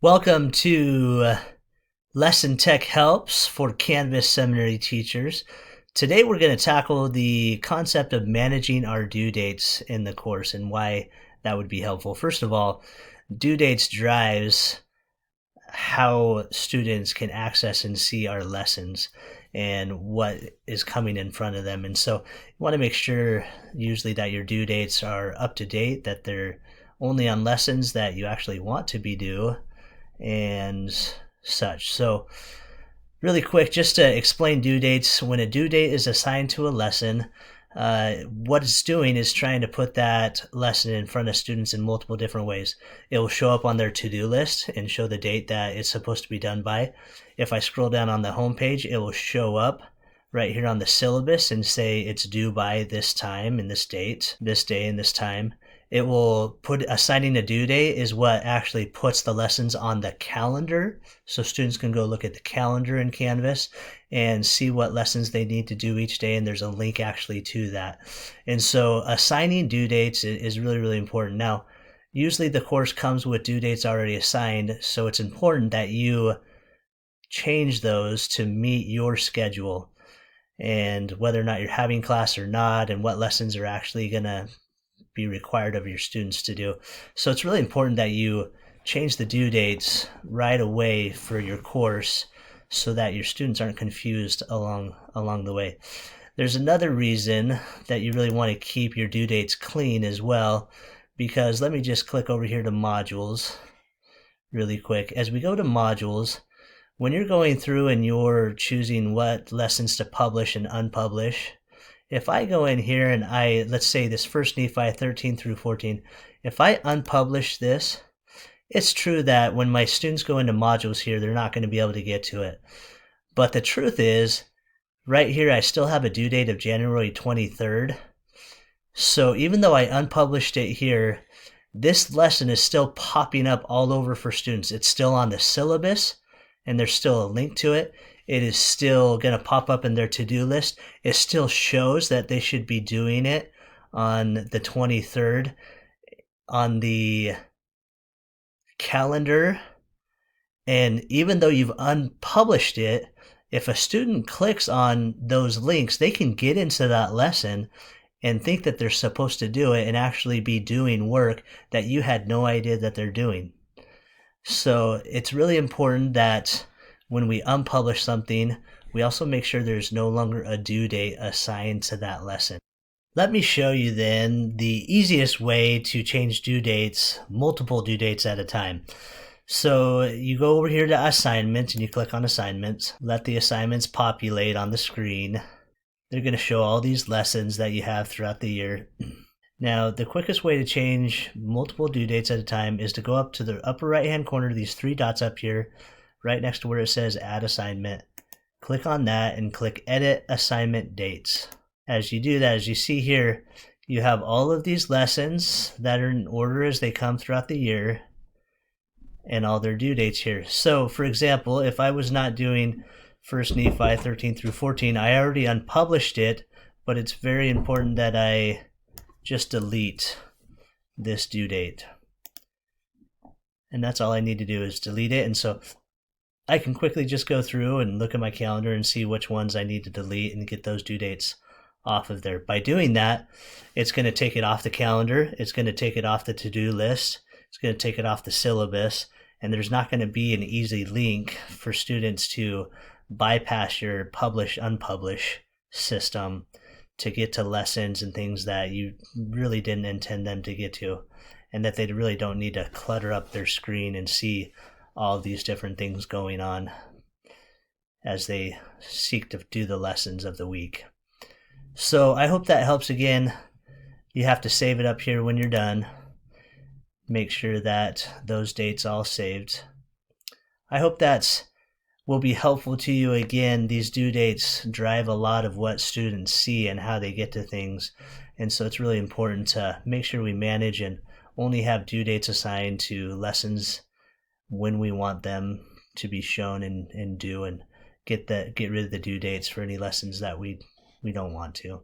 Welcome to Lesson Tech Helps for Canvas Seminary teachers. Today we're going to tackle the concept of managing our due dates in the course and why that would be helpful. First of all, due dates drives how students can access and see our lessons and what is coming in front of them. And so you want to make sure usually that your due dates are up to date, that they're only on lessons that you actually want to be due and such. So really quick, just to explain due dates, when a due date is assigned to a lesson, what it's doing is trying to put that lesson in front of students in multiple different ways. It will show up on their to-do list and show the date that it's supposed to be done by. If I scroll down on the home page, it will show up right here on the syllabus and say it's due by this time and this date, this day and this time. It will put assigning a due date is what actually puts the lessons on the calendar. So students can go look at the calendar in Canvas and see what lessons they need to do each day. And there's a link actually to that. And so assigning due dates is really, really important. Now, usually the course comes with due dates already assigned. So it's important that you change those to meet your schedule and whether or not you're having class or not and what lessons are actually going to be required of your students to do. So it's really important that you change the due dates right away for your course so that your students aren't confused along the way. There's another reason that you really want to keep your due dates clean as well, because let me just click over here to modules really quick. As we go to modules, when you're going through and you're choosing what lessons to publish and unpublish, if I go in here and let's say this first Nephi 13 through 14, if I unpublish this, it's true that when my students go into modules here, they're not going to be able to get to it. But the truth is, right here, I still have a due date of January 23rd. So even though I unpublished it here, this lesson is still popping up all over for students. It's still on the syllabus, and there's still a link to it. It is still going to pop up in their to-do list. It still shows that they should be doing it on the 23rd on the calendar. And even though you've unpublished it, if a student clicks on those links, they can get into that lesson and think that they're supposed to do it and actually be doing work that you had no idea that they're doing. So it's really important that when we unpublish something, we also make sure there's no longer a due date assigned to that lesson. Let me show you then the easiest way to change due dates, multiple due dates at a time. So you go over here to assignments and you click on assignments. Let the assignments populate on the screen. They're going to show all these lessons that you have throughout the year. Now, the quickest way to change multiple due dates at a time is to go up to the upper right-hand corner, these three dots up here, right next to where it says Add Assignment. Click on that and click Edit Assignment Dates. As you do that, as you see here, you have all of these lessons that are in order as they come throughout the year and all their due dates here. So, for example, if I was not doing 1 Nephi 13 through 14, I already unpublished it, but it's very important that I just delete this due date. And that's all I need to do is delete it. And so I can quickly just go through and look at my calendar and see which ones I need to delete and get those due dates off of there. By doing that, it's going to take it off the calendar. It's going to take it off the to-do list. It's going to take it off the syllabus. And there's not going to be an easy link for students to bypass your publish-unpublish system to get to lessons and things that you really didn't intend them to get to, and that they really don't need to clutter up their screen and see all these different things going on as they seek to do the lessons of the week. So I hope that helps. Again, you have to save it up here when you're done. Make sure that those dates all saved. I hope that will be helpful to you. Again, these due dates drive a lot of what students see and how they get to things. And so it's really important to make sure we manage and only have due dates assigned to lessons when we want them to be shown and do, and get rid of the due dates for any lessons that we don't want to.